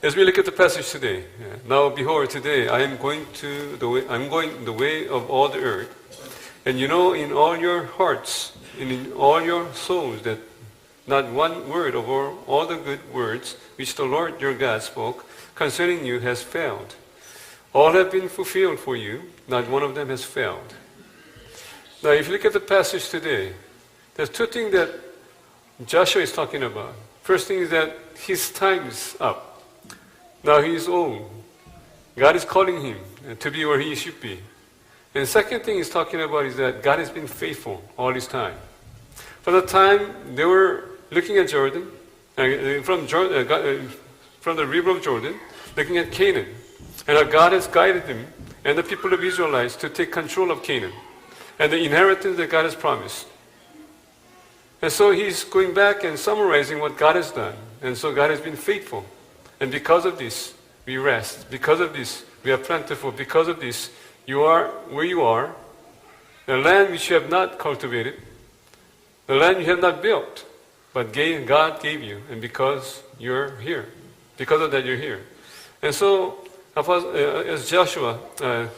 As we look at the passage today, now behold, today I am going the way of all the earth, and you know in all your hearts and in all your souls that not one word of all the good words which the Lord your God spoke concerning you has failed. All have been fulfilled for you, not one of them has failed. Now, if you look at the passage today, there's two things that Joshua is talking about. First thing is that his time is up. Now he is old. God is calling him to be where he should be. And the second thing he's talking about is that God has been faithful all this time. From the time they were looking at Jordan, from the river of Jordan, looking at Canaan, and how God has guided them and the people of Israelites to take control of Canaan and the inheritance that God has promised. And so he's going back and summarizing what God has done. And so God has been faithful. And because of this, we rest. Because of this, we are plentiful. Because of this, you are where you are, the land which you have not cultivated, the land you have not built, but God gave you. And because you're here, because of that, you're here. And so, as Joshua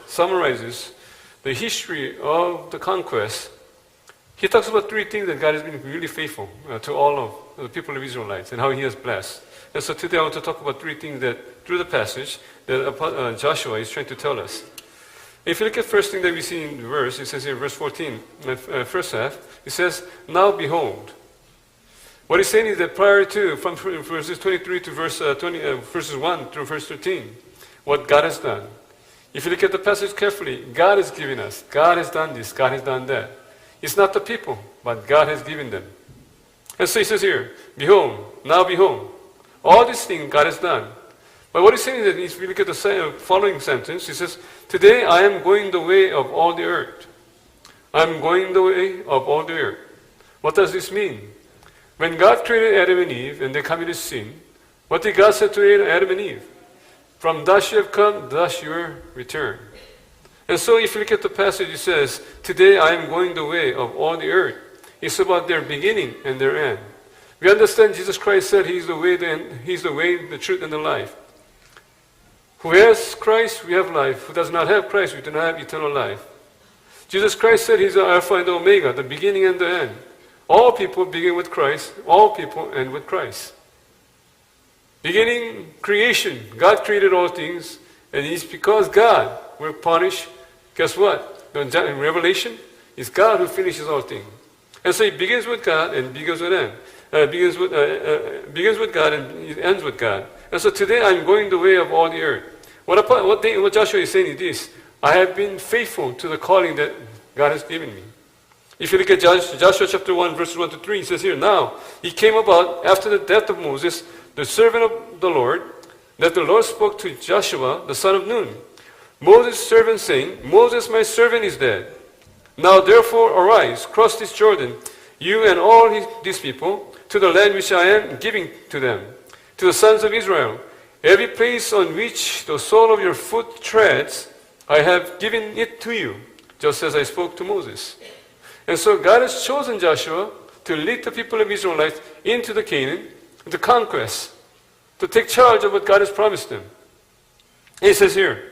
summarizes the history of the conquest, he talks about three things that God has been really faithful to all of the people of Israelites and how he has blessed. And so today I want to talk about three things that, through the passage, that Joshua is trying to tell us. If you look at the first thing that we see in the verse, it says here, verse 14, first half, it says, now behold. What he's saying is that prior to, from verses 23 to verses 1 through verse 13, what God has done. If you look at the passage carefully, God has given us. God has done this. God has done that. It's not the people, but God has given them. And so he says here, behold, now behold. All these things God has done. But what he's saying is that if you look at the following sentence, he says, today I am going the way of all the earth. I am going the way of all the earth. What does this mean? When God created Adam and Eve and they committed sin, what did God say to Adam and Eve? From thus you have come, thus you will return. And so if you look at the passage, it says, today I am going the way of all the earth. It's about their beginning and their end. We understand Jesus Christ said He's the way, the truth, and the life. Who has Christ, we have life. Who does not have Christ, we do not have eternal life. Jesus Christ said He's the Alpha and the Omega, the beginning and the end. All people begin with Christ. All people end with Christ. Beginning creation, God created all things, and it's because God will punish. Guess what? In Revelation, it's God who finishes all things. And so it begins with God and begins with end. Begins with God and it ends with God. And so today I'm going the way of all the earth. What Joshua is saying is this: I have been faithful to the calling that God has given me. If you look at Joshua chapter 1, verses 1 to 3, it says here, now it came about after the death of Moses, the servant of the Lord, that the Lord spoke to Joshua, the son of Nun, Moses' servant, saying, Moses, my servant, is dead. Now therefore arise, cross this Jordan, you and all these people, to the land which I am giving to them, to the sons of Israel. Every place on which the sole of your foot treads, I have given it to you, just as I spoke to Moses. And so God has chosen Joshua to lead the people of Israelites into the Canaan, the conquest, to take charge of what God has promised them. He says here,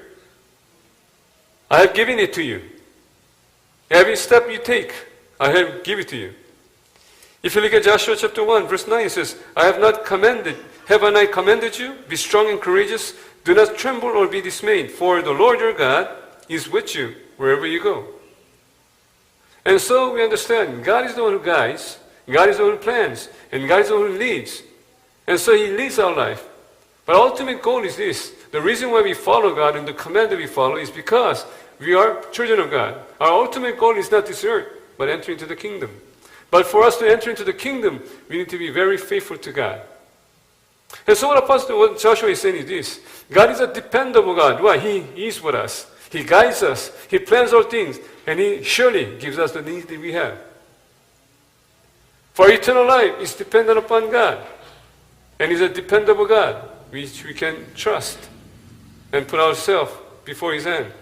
I have given it to you. Every step you take, I have given it to you. If you look at Joshua chapter 1, verse 9, it says, have I commanded you? Be strong and courageous. Do not tremble or be dismayed, for the Lord your God is with you wherever you go. And so we understand, God is the one who guides, God is the one who plans, and God is the one who leads. And so He leads our life. But our ultimate goal is this. The reason why we follow God and the command that we follow is because we are children of God. Our ultimate goal is not this earth, but enter into the kingdom. But for us to enter into the kingdom, we need to be very faithful to God. And so what Joshua is saying is this. God is a dependable God. Why? He is with us. He guides us. He plans all things. And He surely gives us the needs that we have. For eternal life is dependent upon God. And He's a dependable God, which we can trust and put ourselves before His hand.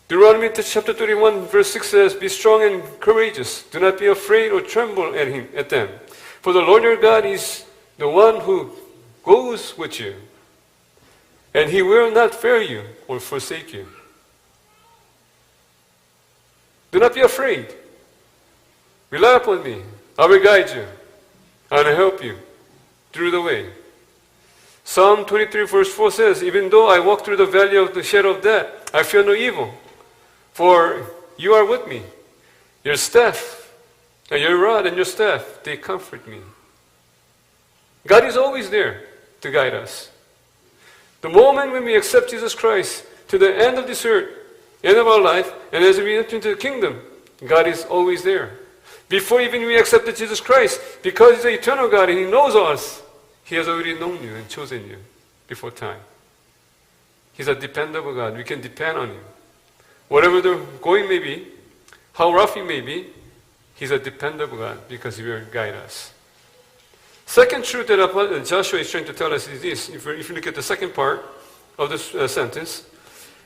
Deuteronomy chapter 31, verse 6 says, be strong and courageous. Do not be afraid or tremble at them. For the Lord your God is the one who goes with you, and He will not fail you or forsake you. Do not be afraid. Rely upon me. I will guide you. I will help you through the way. Psalm 23 verse 4 says, even though I walk through the valley of the shadow of death, I fear no evil, for you are with me. Your staff, and your rod and your staff, they comfort me. God is always there to guide us. The moment when we accept Jesus Christ to the end of this earth, end of our life, and as we enter into the kingdom, God is always there. Before even we accepted Jesus Christ, because He's the eternal God and He knows us, He has already known you and chosen you before time. He's a dependable God. We can depend on Him. Whatever the going may be, how rough it may be, He's a dependable God because He will guide us. Second truth that Joshua is trying to tell us is this. If you look at the second part of this sentence,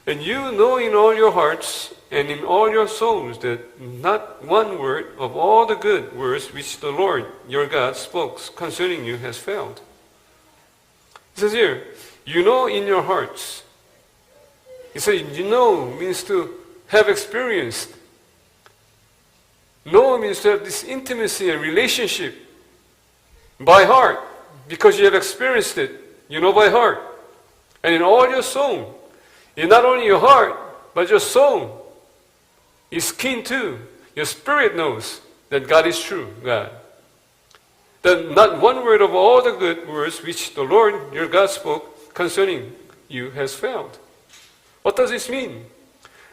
and you know in all your hearts and in all your souls that not one word of all the good words which the Lord your God spoke concerning you has failed. It says here, you know in your hearts. He said, you know means to have experienced. Know means to have this intimacy and relationship by heart, because you have experienced it. You know by heart. And in all your soul. In not only your heart, but your soul is keen too. Your spirit knows that God is true, God. That not one word of all the good words which the Lord your God spoke concerning you has failed. What does this mean?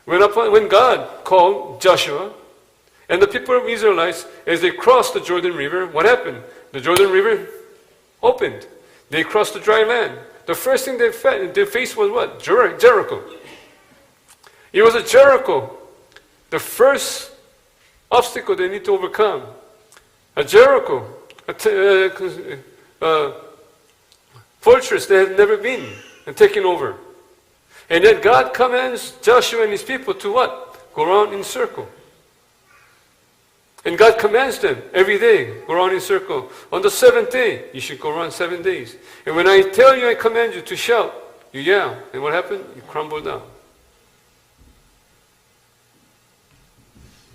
When God called Joshua and the people of Israelites, as they crossed the Jordan River, what happened? The Jordan River opened. They crossed the dry land. The first thing they faced was what? Jericho. It was a Jericho. The first obstacle they need to overcome. A Jericho. A fortress they had never been and taken over. And then God commands Joshua and his people to what? Go around in circle. And God commands them every day, go around in circle. On the seventh day, you should go around 7 days. And when I tell you, I command you to shout, you yell. And what happened? You crumble down.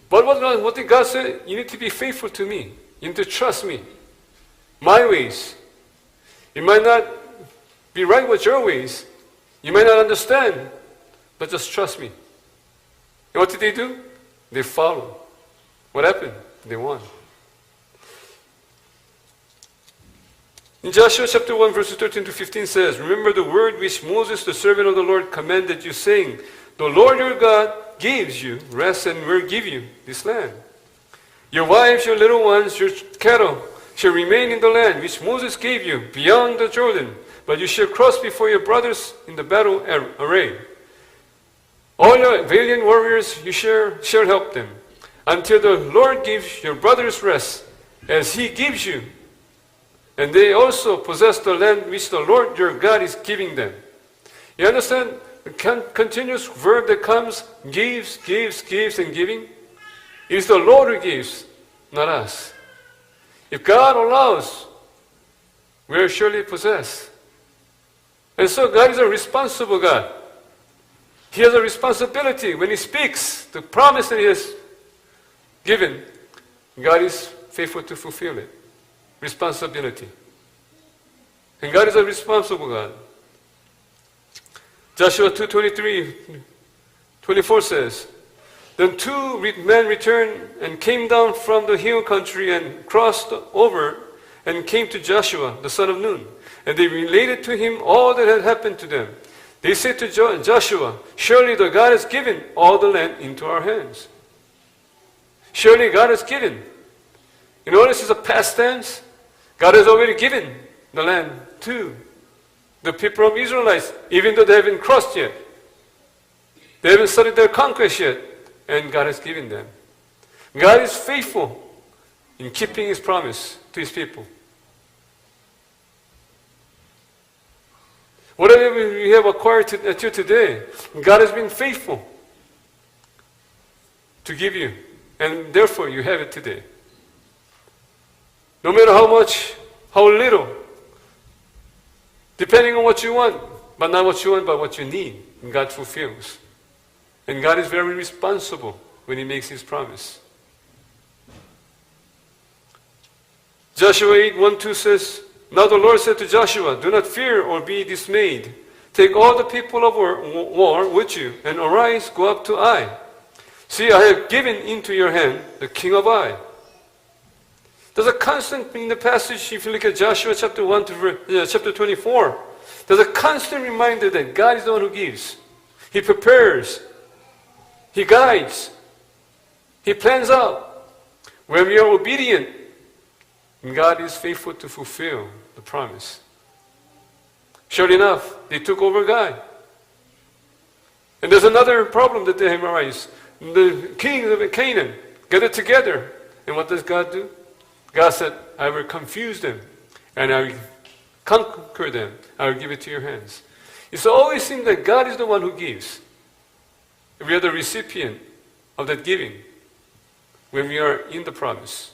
But what did God say? You need to be faithful to me. You need to trust me. My ways. It might not be right with your ways. You might not understand. But just trust me. And what did they do? They followed. What happened? They won. In Joshua chapter 1 verses 13 to 15 says, remember the word which Moses the servant of the Lord commanded you, saying, the Lord your God gives you rest and will give you this land. Your wives, your little ones, your cattle shall remain in the land which Moses gave you beyond the Jordan, but you shall cross before your brothers in the battle array. All your valiant warriors you shall help them, until the Lord gives your brothers rest, as He gives you. And they also possess the land which the Lord your God is giving them. You understand the continuous verb that comes, gives, and giving? It is the Lord who gives, not us. If God allows, we will surely possess. And so God is a responsible God. He has a responsibility when He speaks, the promise that He has given, God is faithful to fulfill it. Responsibility. And God is a responsible God. Joshua 2:23-24 says, then 2 men returned and came down from the hill country and crossed over and came to Joshua, the son of Nun. And they related to him all that had happened to them. They said to Joshua, surely the God has given all the land into our hands. Surely God has given. You notice it's a past tense. God has already given the land to the people of Israelites, even though they haven't crossed yet. They haven't started their conquest yet, and God has given them. God is faithful in keeping His promise to His people. Whatever we have acquired till today, God has been faithful to give you. And therefore, you have it today. No matter how much, how little Depending on what you want, but not what you want, but what you need. And God fulfills. And God is very responsible when He makes His promise. Joshua 8:1-2 says, Now the Lord said to Joshua, Do not fear or be dismayed. Take all the people of war with you, and arise, go up to Ai. See, I have given into your hand the king of Ai. There's a constant in the passage, if you look at Joshua chapter 1 to chapter 24, there's a constant reminder that God is the one who gives. He prepares. He guides. He plans out. When we are obedient, God is faithful to fulfill the promise. Sure enough, they took over God. And there's another problem that they have arise. The kings of Canaan gathered together. And what does God do? God said, I will confuse them. And I will conquer them. I will give it to your hands. It's always seems that God is the one who gives. We are the recipient of that giving when we are in the promise.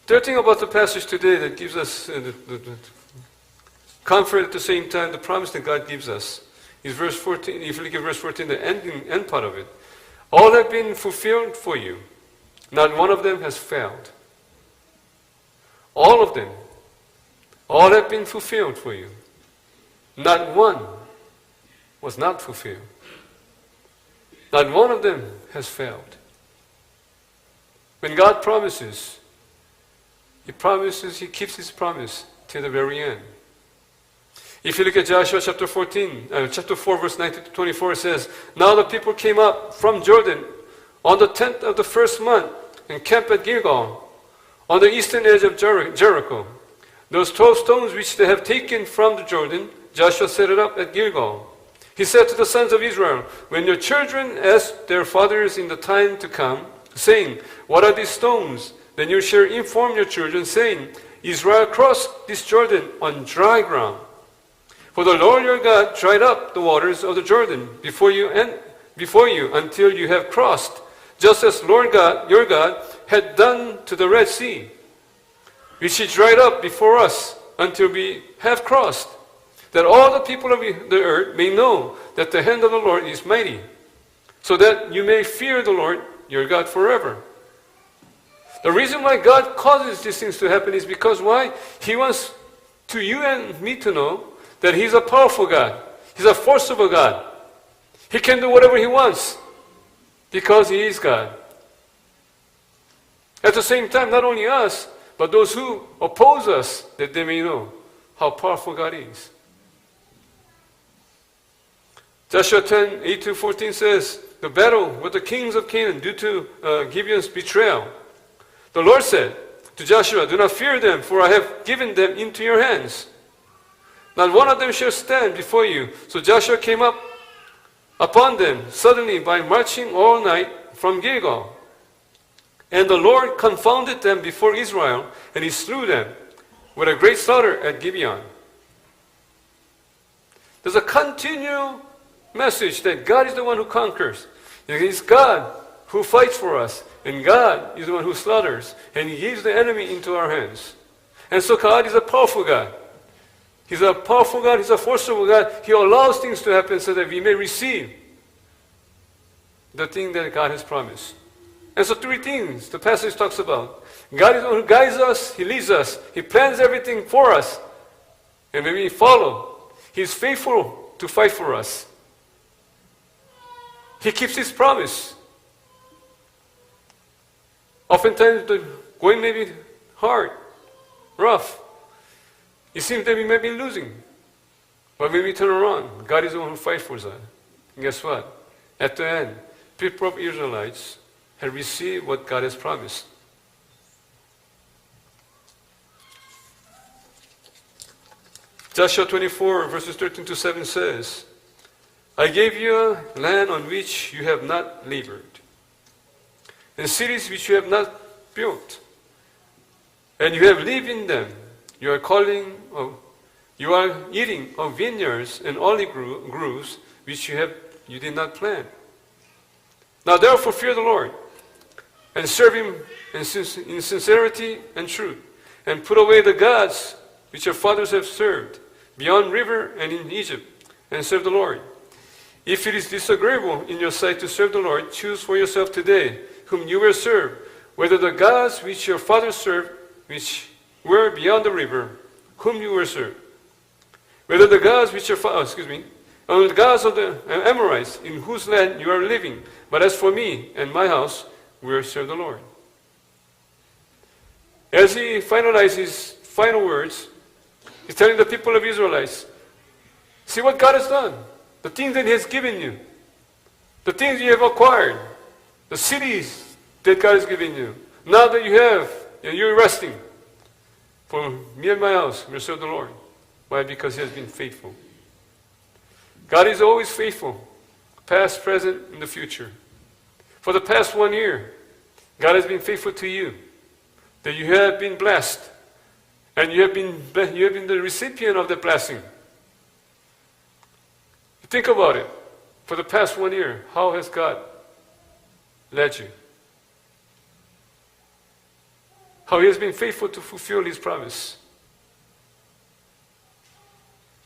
Third thing about the passage today that gives us the comfort at the same time, the promise that God gives us, is verse 14. If you look at verse 14, the end part of it. All have been fulfilled for you. Not one of them has failed. All of them. All have been fulfilled for you. Not one was not fulfilled. Not one of them has failed. When God promises, He keeps His promise till the very end. If you look at Joshua chapter 4 verse 19 to 24, it says, Now the people came up from Jordan on the 10th of the first month and camped at Gilgal on the eastern edge of Jericho. Those 12 stones which they have taken from the Jordan, Joshua set it up at Gilgal. He said to the sons of Israel, When your children ask their fathers in the time to come, saying, What are these stones? Then you shall inform your children, saying, Israel crossed this Jordan on dry ground. For the Lord your God dried up the waters of the Jordan before you until you have crossed, just as Lord God, your God, had done to the Red Sea, which He dried up before us until we have crossed, that all the people of the earth may know that the hand of the Lord is mighty, so that you may fear the Lord your God forever. The reason why God causes these things to happen is because why? He wants to you and me to know that He's a powerful God. He's a forcible God. He can do whatever He wants because He is God. At the same time, not only us, but those who oppose us, that they may know how powerful God is. Joshua 10:8-14 says, The battle with the kings of Canaan due to Gibeon's betrayal. The Lord said to Joshua, Do not fear them, for I have given them into your hands. Not one of them shall stand before you. So Joshua came up upon them suddenly by marching all night from Gilgal. And the Lord confounded them before Israel, and He slew them with a great slaughter at Gibeon. There's a continual message that God is the one who conquers. It is God who fights for us, and God is the one who slaughters, and He gives the enemy into our hands. And so God is a powerful God. He's a powerful God. He's a forceful God. He allows things to happen so that we may receive the thing that God has promised. And so three things the passage talks about. God is the one who guides us. He leads us. He plans everything for us. And when we follow, He's faithful to fight for us. He keeps His promise. Oftentimes the going may be hard, rough. It seems that we may be losing. But when we turn around, God is the one who fights for us. And guess what? At the end, people of Israelites have received what God has promised. Joshua 24 verses 13-7 says, I gave you a land on which you have not labored, and cities which you have not built, and you have lived in them. You are eating of vineyards and olive groves which you did not plant. Now therefore fear the Lord and serve him in sincerity and truth, and put away the gods which your fathers have served beyond river and in Egypt, and serve the Lord. If it is disagreeable in your sight to serve the Lord, choose for yourself today whom you will serve, whether the gods which your fathers served, which were beyond the river, whom you will serve, whether the gods which your the gods of the Amorites, in whose land you are living. But as for me and my house, we will serve the Lord. As he finalizes his final words, he's telling the people of Israelites, see what God has done. The things that he has given you. The things you have acquired. The cities that God has given you. Now that you're resting. For me and my house, we will serve the Lord. Why? Because he has been faithful. God is always faithful. Past, present, and the future. For the past 1 year, God has been faithful to you. That you have been blessed. And you have been the recipient of the blessing. Think about it. For the past 1 year, how has God led you? How he has been faithful to fulfill his promise.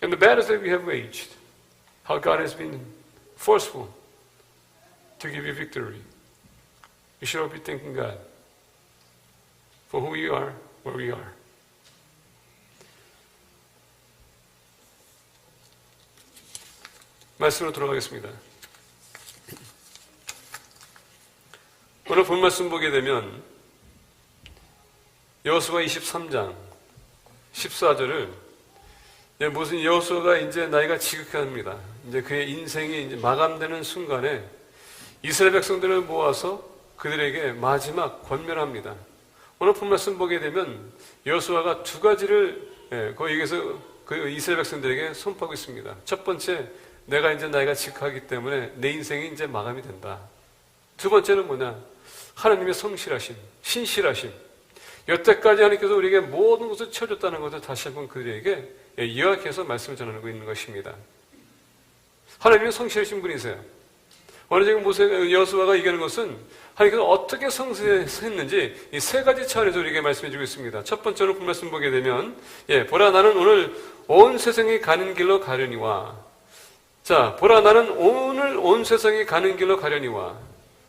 And the battles that we have waged, how God has been forceful to give you victory. We should all be thanking God for who we are, where we are. 말씀으로 돌아가겠습니다. 오늘 본 말씀 보게 되면 여호수아 23장 14절을 무슨 여호수아가 이제 나이가 지극합니다. 이제 그의 인생이 이제 마감되는 순간에 이스라엘 백성들을 모아서 그들에게 마지막 권면합니다. 오늘 본 말씀 보게 되면 여호수아가 두 가지를 거기에서 그 이스라엘 백성들에게 선포하고 있습니다. 첫 번째, 내가 이제 나이가 지극하기 때문에 내 인생이 이제 마감이 된다. 두 번째는 뭐냐? 하나님의 성실하심, 신실하심. 여태까지 하나님께서 우리에게 모든 것을 채워줬다는 것을 다시 한번 그들에게 요약해서 말씀을 전하고 있는 것입니다. 하나님은 성실하신 분이세요. 오늘 지금 여호수아가 얘기하는 것은 하나님께서 어떻게 성실했는지 이 세 가지 차원에서 우리에게 말씀해 주고 있습니다. 첫 번째로 그 말씀 보게 되면 보라 나는 오늘 온 세상이 가는 길로 가려니와. 자, 보라 나는 오늘 온 세상이 가는 길로 가려니와.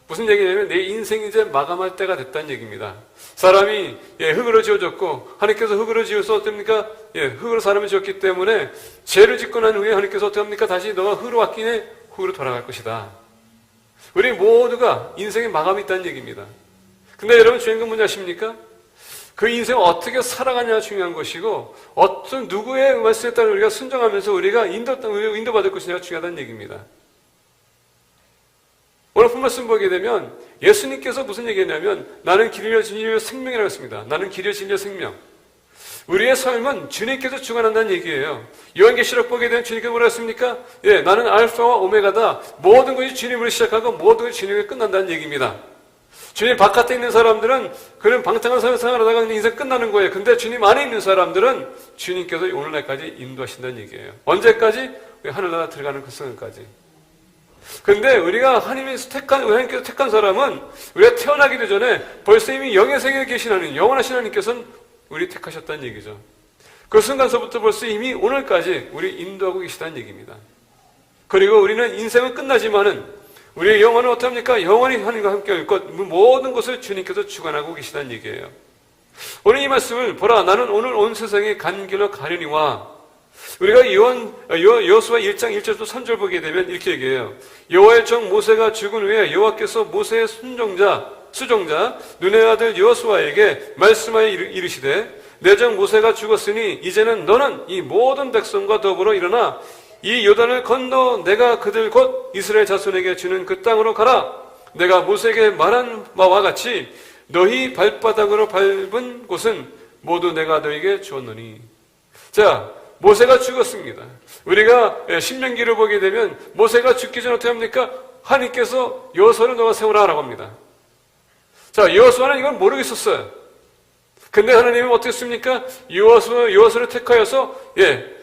무슨 얘기냐면 내 인생이 이제 마감할 때가 됐다는 얘기입니다. 사람이 흙으로 지어졌고 하나님께서 흙으로 지어서 어떻습니까? 흙으로 사람을 지었기 때문에 죄를 짓고 난 후에 하나님께서 어떻게 합니까? 다시 너가 흙으로 왔긴 해 흙으로 돌아갈 것이다. 우리 모두가 인생의 마감이 있다는 얘기입니다. 근데 여러분 중요한 건 뭔지 아십니까? 그 인생을 어떻게 살아가냐가 중요한 것이고 어떤 누구의 말씀에 따라 우리가 순종하면서 우리가 인도받을 것이냐가 중요하다는 얘기입니다. 오늘 본 말씀 보게 되면 예수님께서 무슨 얘기했냐면 나는 길이요 진리요 생명이라고 했습니다. 나는 길이요 진리요 생명. 우리의 삶은 주님께서 주관한다는 얘기예요. 요한계시록 보게 되면 주님께서 뭐라 했습니까? 나는 알파와 오메가다. 모든 것이 주님으로 시작하고 모든 것이 주님으로 끝난다는 얘기입니다. 주님 바깥에 있는 사람들은 그런 방탕한 생활하다가 인생 끝나는 거예요. 근데 주님 안에 있는 사람들은 주님께서 오늘날까지 인도하신다는 얘기예요. 언제까지? 하늘나라 들어가는 그 순간까지. 근데 우리가 하나님께서 택한 사람은 우리가 태어나기도 전에 벌써 이미 영의 세계에 계신 하나님, 영원하신 하나님께서는 우리 택하셨다는 얘기죠. 그 순간서부터 벌써 이미 오늘까지 우리 인도하고 계시다는 얘기입니다. 그리고 우리는 인생은 끝나지만은 우리의 영혼은 어떻습니까? 영원히 하나님과 함께 할 것, 모든 것을 주님께서 주관하고 계시다는 얘기예요. 오늘 이 말씀을 보라 나는 오늘 온 세상에 간 길로 가려니와. 우리가 여호수아 1장 1절부터 3절 보게 되면 이렇게 얘기해요. 여호와의 종 모세가 죽은 후에 여호와께서 모세의 수종자 눈의 아들 여호수아에게 말씀하여 이르시되 내 종 모세가 죽었으니 이제는 너는 이 모든 백성과 더불어 일어나 이 요단을 건너 내가 그들 곧 이스라엘 자손에게 주는 그 땅으로 가라. 내가 모세에게 말한 바와 같이 너희 발바닥으로 밟은 곳은 모두 내가 너에게 주었노니. 자, 모세가 죽었습니다. 우리가 신명기를 보게 되면 모세가 죽기 전에 어떻게 합니까? 하나님께서 여호수아를 너가 세우라라고 합니다. 자, 여호수아는 이걸 모르겠었어요. 근데 하나님은 어떻게 했습니까? 여호수아를 택하여서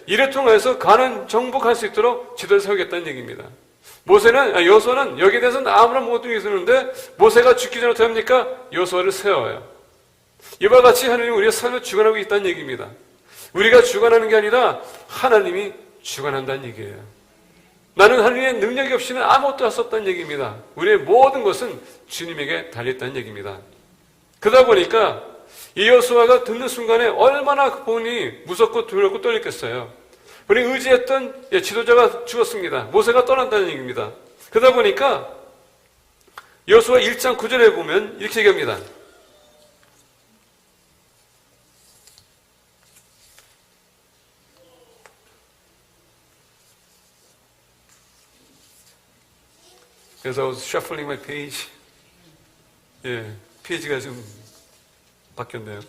이를 통해서 가난 정복할 수 있도록 지도를 세우겠다는 얘기입니다. 여호수아는 여기에 대해서는 아무런 모든 게 있었는데 모세가 죽기 전에 어떻게 합니까? 여호수아를 세워요. 이와 같이 하나님이 우리의 삶을 주관하고 있다는 얘기입니다. 우리가 주관하는 게 아니라 하나님이 주관한다는 얘기예요. 나는 하나님의 능력이 없이는 아무것도 할 수 없다는 얘기입니다. 우리의 모든 것은 주님에게 달려있다는 얘기입니다. 그러다 보니까 이 여호수아가 듣는 순간에 얼마나 본인이 무섭고 두렵고 떨렸겠어요. 본인이 의지했던 지도자가 죽었습니다. 모세가 떠난다는 얘기입니다. 그러다 보니까 여호수아 1장 9절에 보면 이렇게 얘기합니다. 그래서 I was shuffling my page. 페이지가 좀 바뀌었네요.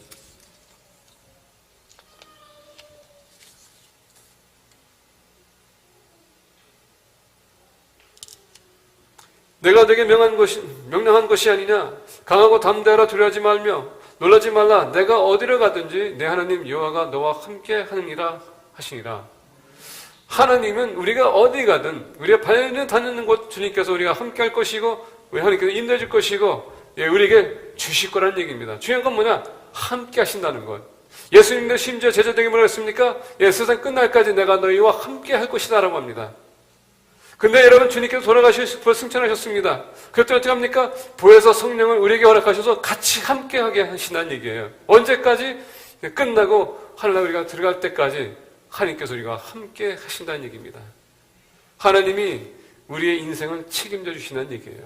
내가 내게 명령한 것이 아니냐. 강하고 담대하라. 두려워하지 말며 놀라지 말라. 내가 어디로 가든지 내 하나님 여호와가 너와 함께 하느니라 하시니라. 하나님은 우리가 어디 가든 우리가 발을 닿는 곳 주님께서 우리가 함께 할 것이고 우리 하나님께서 인도해 줄 것이고 우리에게 주실 거라는 얘기입니다. 중요한 건 뭐냐? 함께 하신다는 것. 예수님도 심지어 제자들에게 뭐라고 했습니까? 세상 끝날까지 내가 너희와 함께 할 것이다 라고 합니다. 근데 여러분 주님께서 돌아가셔서 승천하셨습니다. 그때 어떻게 합니까? 보혜사 성령을 우리에게 허락하셔서 같이 함께 하게 하신다는 얘기예요. 언제까지? 끝나고 하늘나라 우리가 들어갈 때까지 하나님께서 우리가 함께 하신다는 얘기입니다. 하나님이 우리의 인생을 책임져 주신다는 얘기예요.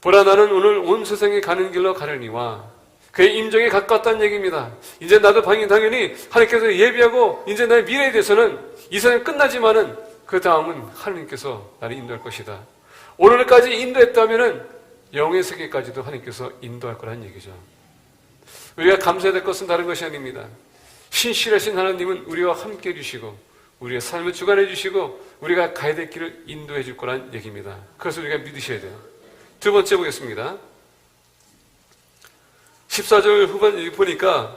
보라 나는 오늘 온 세상에 가는 길로 가려니와 그의 임종에 가깝다는 얘기입니다. 이제 나도 당연히 하나님께서 예비하고 이제 나의 미래에 대해서는 이 세상이 끝나지만은 그 다음은 하나님께서 나를 인도할 것이다. 오늘까지 인도했다면은 영의 세계까지도 하나님께서 인도할 거라는 얘기죠. 우리가 감사해야 될 것은 다른 것이 아닙니다. 신실하신 하나님은 우리와 함께 해주시고 우리의 삶을 주관해 주시고 우리가 가야 될 길을 인도해 줄 거란 얘기입니다. 그래서 우리가 믿으셔야 돼요. 두 번째 보겠습니다. 14절 후반 보니까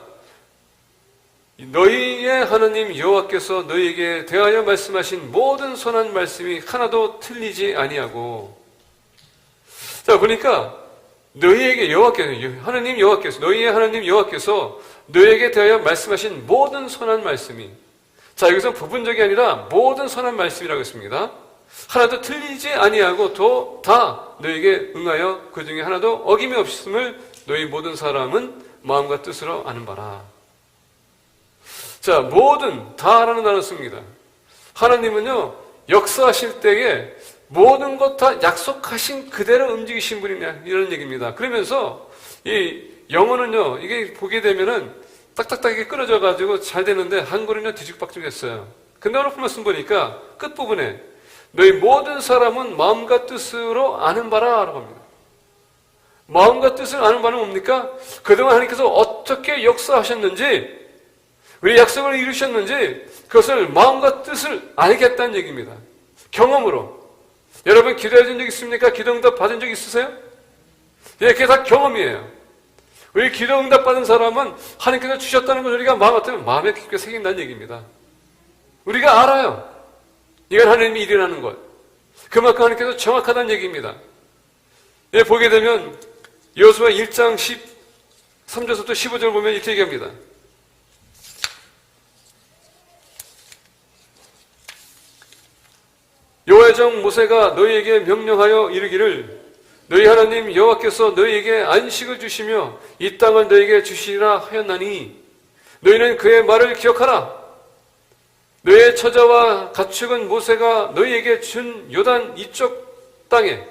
너희의 하나님 여호와께서 너희에게 대하여 말씀하신 모든 선한 말씀이 하나도 틀리지 아니하고. 자 보니까 너희에게 너희의 하나님 여호와께서 너희에게 대하여 말씀하신 모든 선한 말씀이, 자 여기서 부분적이 아니라 모든 선한 말씀이라고 했습니다. 하나도 틀리지 아니하고 또 다 너희에게 응하여 그 중에 하나도 어김이 없음을 너희 모든 사람은 마음과 뜻으로 아는 바라. 자, 모든 다라는 단어 씁니다. 하나님은요 역사하실 때에 모든 것 다 약속하신 그대로 움직이신 분이냐 이런 얘기입니다. 그러면서 이 영어는요 이게 보게 되면은 딱딱딱 이게 끊어져 가지고 잘 되는데 한글은요 뒤죽박죽했어요. 근데 오늘 말씀 보니까 끝 부분에 너희 모든 사람은 마음과 뜻으로 아는 바라 라고 합니다. 마음과 뜻을 아는 바는 뭡니까? 그동안 하나님께서 어떻게 역사하셨는지, 우리 약속을 이루셨는지 그것을 마음과 뜻을 알겠다는 얘기입니다. 경험으로. 여러분 기도해 준 적 있습니까? 기도응답 받은 적 있으세요? 그게 다 경험이에요. 우리 기도응답 받은 사람은 하나님께서 주셨다는 걸 우리가 마음에 깊게 새긴다는 얘기입니다. 우리가 알아요. 이건 하나님이 일어나는 것. 그만큼 하나님께서 정확하다는 얘기입니다. 보게 되면 여호수아 1장 13절부터 15절 보면 이렇게 얘기합니다. 여호와의 종 모세가 너희에게 명령하여 이르기를 너희 하나님 여호와께서 너희에게 안식을 주시며 이 땅을 너희에게 주시리라 하였나니 너희는 그의 말을 기억하라. 너희의 처자와 가축은 모세가 너희에게 준 요단 이쪽 땅에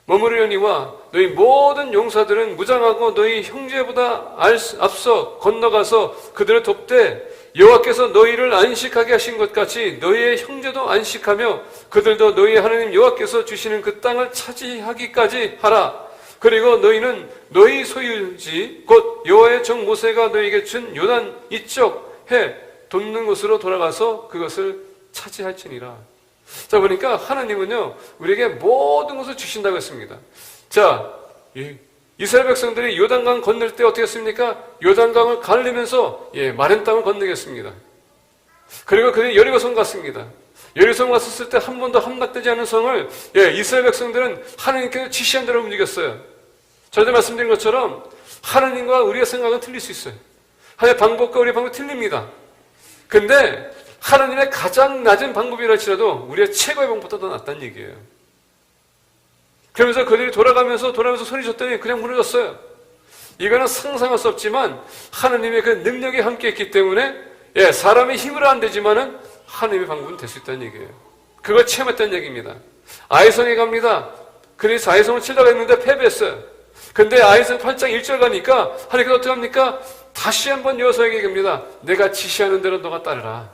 머무르려니와 너희 모든 용사들은 무장하고 너희 형제보다 앞서 건너가서 그들을 돕되 여호와께서 너희를 안식하게 하신 것 같이 너희의 형제도 안식하며 그들도 너희 하나님 여호와께서 주시는 그 땅을 차지하기까지 하라. 그리고 너희는 너희 소유지 곧 여호와의 종 모세가 너희에게 준 요단 이쪽 해 돕는 곳으로 돌아가서 그것을 차지할지니라. 자 보니까 하나님은요 우리에게 모든 것을 주신다고 했습니다. 자 이스라엘 백성들이 요단강 건널 때 어떻게 했습니까? 요단강을 가르면서 마른 땅을 건너겠습니다. 그리고 그들이 여리고성 갔습니다. 예루살렘 갔었을 때 한 번도 함락되지 않은 성을 이스라엘 백성들은 하나님께서 지시한 대로 움직였어요. 전에 말씀드린 것처럼 하나님과 우리의 생각은 틀릴 수 있어요. 하나님의 방법과 우리의 방법이 틀립니다. 근데 하나님의 가장 낮은 방법이라 할지라도 우리의 최고의 방법보다 더 낫다는 얘기예요. 그러면서 그들이 돌아가면서 소리쳤더니 그냥 무너졌어요. 이거는 상상할 수 없지만 하나님의 그 능력이 함께 있기 때문에 사람의 힘으로 안 되지만은 하나님의 방법은 될 수 있다는 얘기예요. 그걸 체험했다는 얘기입니다. 아이성에 갑니다. 그래서 아이성을 치려고 했는데 패배했어요. 근데 아이성 8장 1절 가니까 하나님께서 어떻게 합니까? 다시 한번 여호수아에게 얘기합니다. 내가 지시하는 대로 너가 따르라.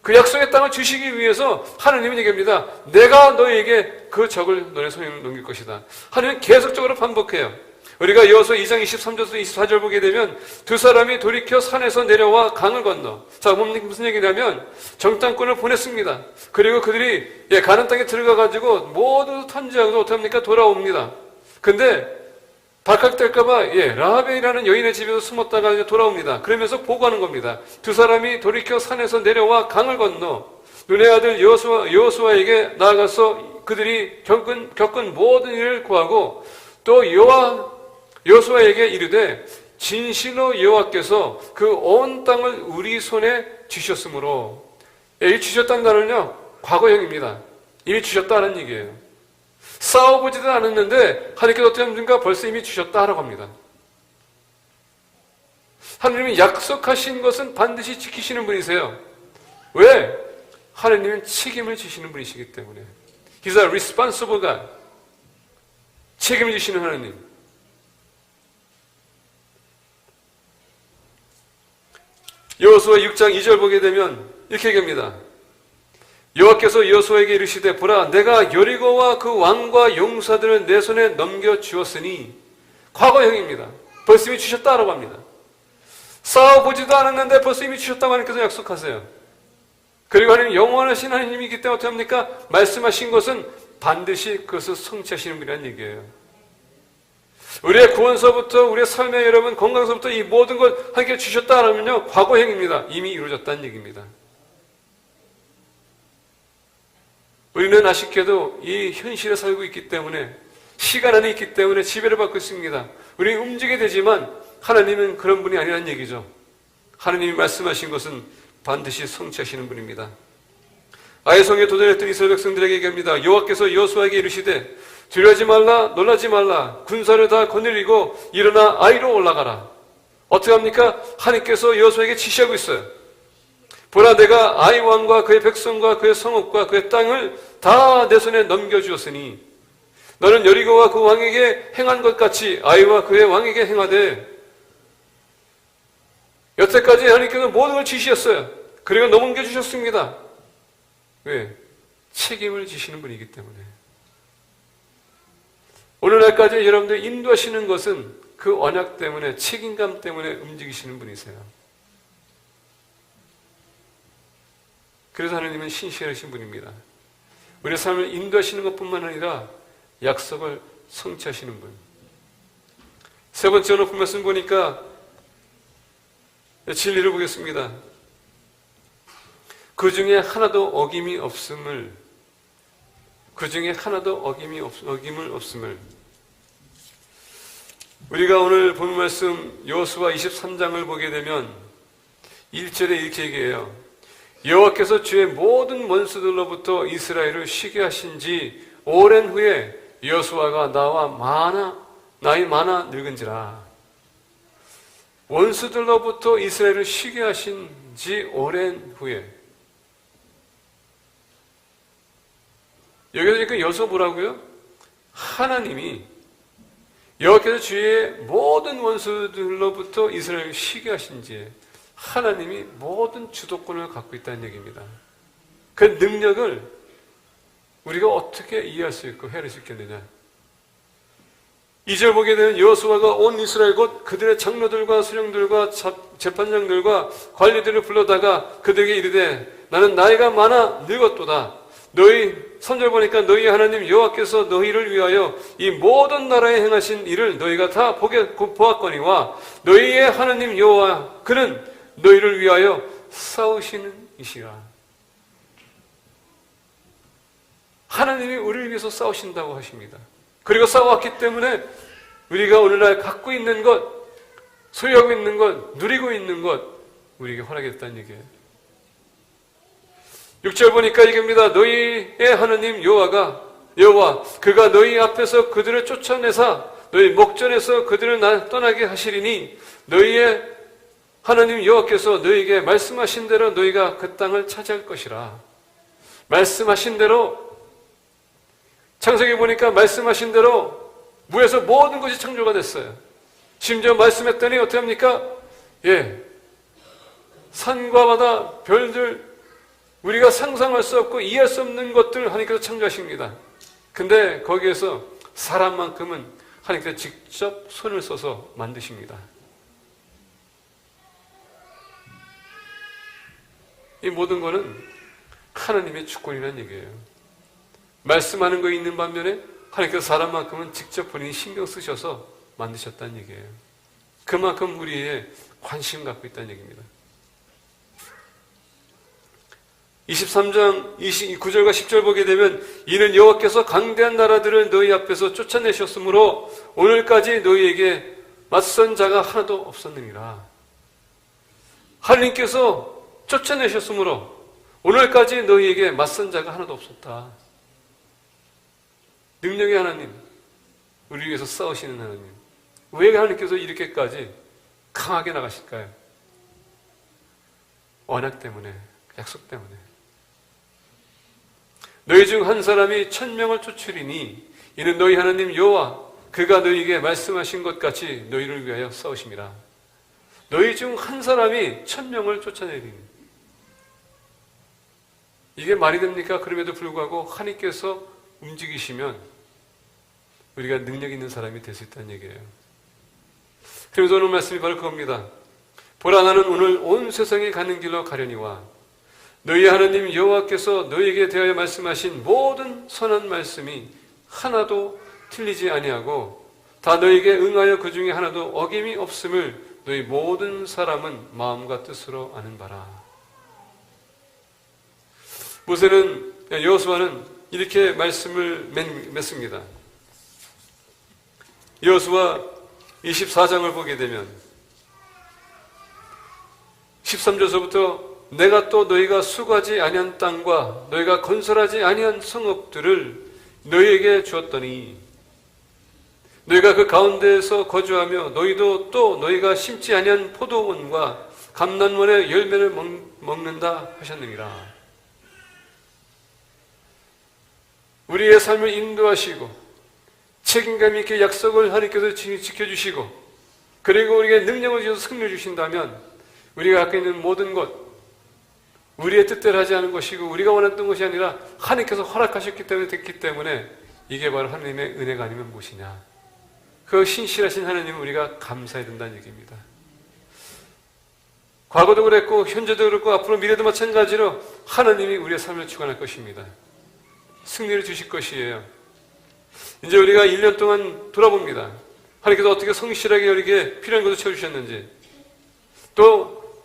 그 약속의 땅을 주시기 위해서 하나님은 얘기합니다. 내가 너에게 그 적을 너의 손에 넘길 것이다. 하나님은 계속적으로 반복해요. 우리가 여호수아 2장 23절에서 24절 보게 되면 두 사람이 돌이켜 산에서 내려와 강을 건너. 자, 무슨 얘기냐면 정탐꾼을 보냈습니다. 그리고 그들이 가나안 땅에 들어가가지고 모두 탐지하고 어떻게 합니까? 돌아옵니다. 근데 발칵될까봐 라합이라는 여인의 집에서 숨었다가 이제 돌아옵니다. 그러면서 보고하는 겁니다. 두 사람이 돌이켜 산에서 내려와 강을 건너 눈의 아들 여호수아에게 나아가서 그들이 겪은 모든 일을 구하고 또 여호수아에게 이르되 진실로 여호와께서 그 온 땅을 우리 손에 주셨으므로 이 주셨다는 단어는요 과거형입니다. 이미 주셨다는 얘기예요. 싸워보지도 않았는데 하나님께서 어떻게 합니까? 벌써 이미 주셨다라고 합니다. 하나님이 약속하신 것은 반드시 지키시는 분이세요. 왜? 하나님은 책임을 지시는 분이시기 때문에. He's a responsible God. 책임을 지시는 하나님. 여호수아 6장 2절 보게 되면 이렇게 얘기합니다. 여호와께서 여호수아에게 이르시되 보라 내가 여리고와 그 왕과 용사들을 내 손에 넘겨주었으니 과거형입니다. 벌써 이미 주셨다라고 합니다. 싸워보지도 않았는데 벌써 이미 주셨다고 하나님께서 약속하세요. 그리고 하나님 영원하신 하나님이기 때문에 어떻게 합니까? 말씀하신 것은 반드시 그것을 성취하시는 분이라는 얘기예요. 우리의 구원서부터 우리의 삶의 여러분 건강서부터 이 모든 것 하나님께 주셨다라면요 과거형입니다. 이미 이루어졌다는 얘기입니다. 우리는 아쉽게도 이 현실에 살고 있기 때문에 시간 안에 있기 때문에 지배를 받고 있습니다. 우리는 움직이게 되지만 하나님은 그런 분이 아니라는 얘기죠. 하나님이 말씀하신 것은 반드시 성취하시는 분입니다. 아이성에 도전했던 이스라엘 백성들에게 얘기합니다. 여호와께서 여호수아에게 이르시되 두려워하지 말라 놀라지 말라 군사를 다 거느리고 일어나 아이로 올라가라. 어떻게 합니까? 하나님께서 여호수아에게 지시하고 있어요. 보라 내가 아이 왕과 그의 백성과 그의 성읍과 그의 땅을 다 내 손에 넘겨주었으니 너는 여리고와 그 왕에게 행한 것 같이 아이와 그의 왕에게 행하되. 여태까지 하나님께서 모든 걸 지시했어요. 그리고 넘겨주셨습니다. 왜? 책임을 지시는 분이기 때문에. 오늘날까지 여러분들 인도하시는 것은 그 언약 때문에 책임감 때문에 움직이시는 분이세요. 그래서 하나님은 신실하신 분입니다. 우리의 삶을 인도하시는 것뿐만 아니라 약속을 성취하시는 분. 세 번째 높은 말씀 보니까 진리를 보겠습니다. 그 중에 하나도 어김이 없음을 우리가 오늘 본 말씀 여호수아 23장을 보게 되면 1절에 이렇게 얘기해요. 여호와께서 주의 모든 원수들로부터 이스라엘을 쉬게 하신 지 오랜 후에 여호수아가 나이 많아 늙은지라. 원수들로부터 이스라엘을 쉬게 하신 지 오랜 후에. 여기서 지금 여호수아 뭐라고요? 하나님이 여호와께서 주의 모든 원수들로부터 이스라엘을 쉬게 하신 지 하나님이 모든 주도권을 갖고 있다는 얘기입니다. 그 능력을 우리가 어떻게 이해할 수 있고 헤아릴 수 있겠느냐. 2절 보게 되면 여호수아가 온 이스라엘 곧 그들의 장로들과 수령들과 재판장들과 관리들을 불러다가 그들에게 이르되 나는 나이가 많아 늙었도다. 너희 3절 보니까 너희 하나님 여호와께서 너희를 위하여 이 모든 나라에 행하신 일을 너희가 다 보았거니와 너희의 하나님 여호와 그는 너희를 위하여 싸우시는 이시라. 하나님이 우리를 위해서 싸우신다고 하십니다. 그리고 싸워왔기 때문에 우리가 오늘날 갖고 있는 것, 소유하고 있는 것, 누리고 있는 것, 우리에게 허락했다는 얘기예요. 6절 보니까 이겁니다. 너희의 하나님 여호와 그가 너희 앞에서 그들을 쫓아내사 너희 목전에서 그들을 떠나게 하시리니 너희의 하나님 여호와께서 너희에게 말씀하신 대로 너희가 그 땅을 차지할 것이라. 말씀하신 대로, 창세기 보니까 말씀하신 대로 무에서 모든 것이 창조가 됐어요. 심지어 말씀했더니 어떻게 합니까? 산과 바다, 별들, 우리가 상상할 수 없고 이해할 수 없는 것들을 하나님께서 창조하십니다. 근데 거기에서 사람만큼은 하나님께서 직접 손을 써서 만드십니다. 이 모든 것은 하나님의 주권이라는 얘기예요. 말씀하는 거 있는 반면에 하나님께서 사람만큼은 직접 본인이 신경 쓰셔서 만드셨다는 얘기예요. 그만큼 우리의 관심 갖고 있다는 얘기입니다. 23장 29절과 10절 보게 되면 이는 여호와께서 강대한 나라들을 너희 앞에서 쫓아내셨으므로 오늘까지 너희에게 맞선 자가 하나도 없었느니라. 하나님께서 쫓아내셨으므로 오늘까지 너희에게 맞선 자가 하나도 없었다. 능력의 하나님, 우리 위해서 싸우시는 하나님, 왜 하나님께서 이렇게까지 강하게 나가실까요? 언약 때문에, 약속 때문에. 너희 중 한 사람이 1000명을 쫓으리니 이는 너희 하나님 여호와 그가 너희에게 말씀하신 것 같이 너희를 위하여 싸우심이라. 너희 중 한 사람이 1000명을 쫓아내리니, 이게 말이 됩니까? 그럼에도 불구하고 하나님께서 움직이시면 우리가 능력 있는 사람이 될 수 있다는 얘기예요. 그래서 오늘 말씀이 바로 그겁니다. 보라, 나는 오늘 온 세상에 가는 길로 가려니와 너희 하나님 여호와께서 너희에게 대하여 말씀하신 모든 선한 말씀이 하나도 틀리지 아니하고 다 너희에게 응하여 그 중에 하나도 어김이 없음을 너희 모든 사람은 마음과 뜻으로 아는 바라. 모세는, 여호수아는 이렇게 말씀을 맺습니다. 여호수아 24장을 보게 되면 13절서부터 내가 또 너희가 수고하지 아니한 땅과 너희가 건설하지 아니한 성읍들을 너희에게 주었더니 너희가 그 가운데에서 거주하며 너희도 또 너희가 심지 아니한 포도원과 감난원의 열매를 먹는다 하셨느니라. 우리의 삶을 인도하시고 책임감 있게 약속을 하나님께서 지켜주시고 그리고 우리에게 능력을 주셔서 승리를 주신다면 우리가 갖고 있는 모든 것, 우리의 뜻대로 하지 않은 것이고 우리가 원했던 것이 아니라 하나님께서 허락하셨기 때문에 됐기 때문에 이게 바로 하나님의 은혜가 아니면 무엇이냐. 그 신실하신 하나님은 우리가 감사해야 된다는 얘기입니다. 과거도 그랬고 현재도 그렇고 앞으로 미래도 마찬가지로 하나님이 우리의 삶을 주관할 것입니다. 승리를 주실 것이에요. 이제 우리가 1년 동안 돌아봅니다. 하나님께서 어떻게 성실하게 우리에게 필요한 것을 채워주셨는지, 또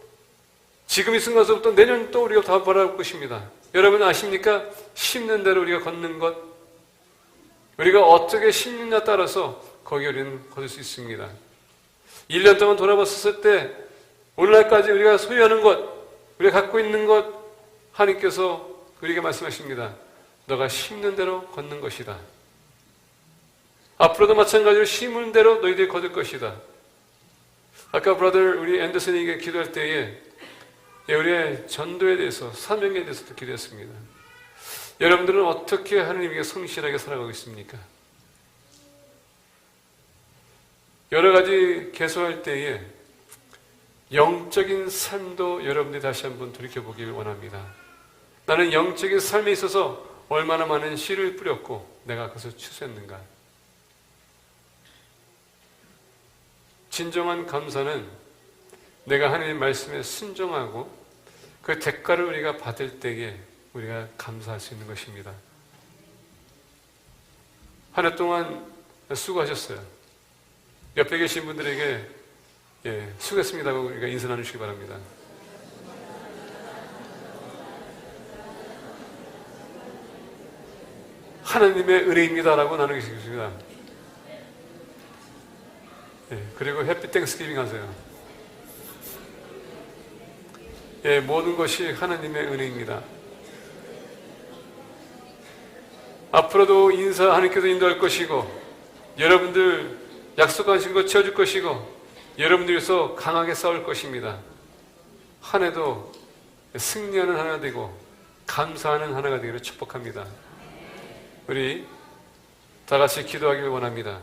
지금 이 순간서부터 내년 또 우리가 다 바라볼 것입니다. 여러분 아십니까? 심는 대로 우리가 걷는 것, 우리가 어떻게 심느냐에 따라서 거기에 우리는 거둘 수 있습니다. 1년 동안 돌아봤을 때 오늘날까지 우리가 소유하는 것, 우리가 갖고 있는 것, 하나님께서 우리에게 말씀하십니다. 너가 심는 대로 걷는 것이다. 앞으로도 마찬가지로 심은 대로 너희들이 거둘 것이다. 아까 브라더 우리 앤더슨에게 기도할 때에 우리의 전도에 대해서, 사명에 대해서도 기도했습니다. 여러분들은 어떻게 하나님에게 성실하게 살아가고 있습니까? 여러 가지 개소할 때에 영적인 삶도 여러분들이 다시 한번 돌이켜보길 원합니다. 나는 영적인 삶에 있어서 얼마나 많은 씨를 뿌렸고 내가 그것을 추수했는가. 진정한 감사는 내가 하나님의 말씀에 순종하고 그 대가를 우리가 받을 때에 우리가 감사할 수 있는 것입니다. 한 해 동안 수고하셨어요. 옆에 계신 분들에게 수고했습니다고 우리가 인사 나누시기 바랍니다. 하나님의 은혜입니다라고 나누는 것입니다. 예, 그리고 해피 땡스기빙 하세요. 예, 모든 것이 하나님의 은혜입니다. 앞으로도 인사 하나님께서 인도할 것이고, 여러분들 약속하신 것 채워줄 것이고, 여러분들에서 강하게 싸울 것입니다. 한 해도 승리하는 하나가 되고 감사하는 하나가 되기를 축복합니다. 우리 다 같이 기도하기를 원합니다.